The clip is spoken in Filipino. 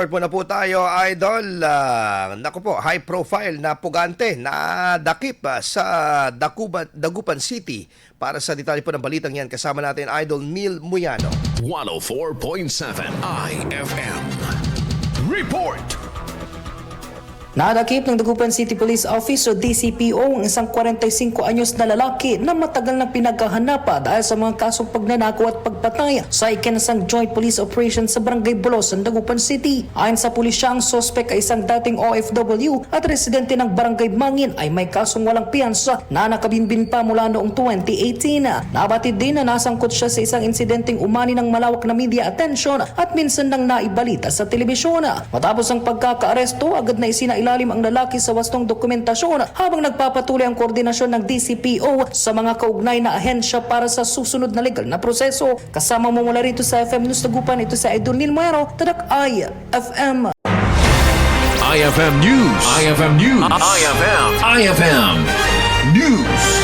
Report muna po tayo, Idol. Naku po, high profile na Pugante na Nadakip sa Dagupan City. Para sa detalye po ng balitang yan, kasama natin Idol Neil Muyano. 104.7 IFM. Report! Nadakip ng Dagupan City Police Office o DCPO ang isang 45 anyos na lalaki na matagal na pinaghahanapa dahil sa mga kasong pagnanakaw at pagpatay sa ikinasang joint police operation sa Barangay Bolosan, Dagupan City. Ayon sa pulisya, ang sospek ay isang dating OFW at residente ng Barangay Mangin ay may kasong walang piyansa na nakabinbin pa mula noong 2018. Nabatid din na nasangkot siya sa isang insidenteng umani ng malawak na media attention at minsan nang naibalita sa telebisyon. Matapos ang pagkakaaresto, agad na isinailalim ang lalaki sa wastong dokumentasyon habang nagpapatuloy ang koordinasyon ng DCPO sa mga kaugnay na ahensya para sa susunod na legal na proseso. Kasama mo mula rito sa FM News Dagupan, ito sa Idol Neil Muyano, Tadak IFM. IFM News. IFM News. IFM News.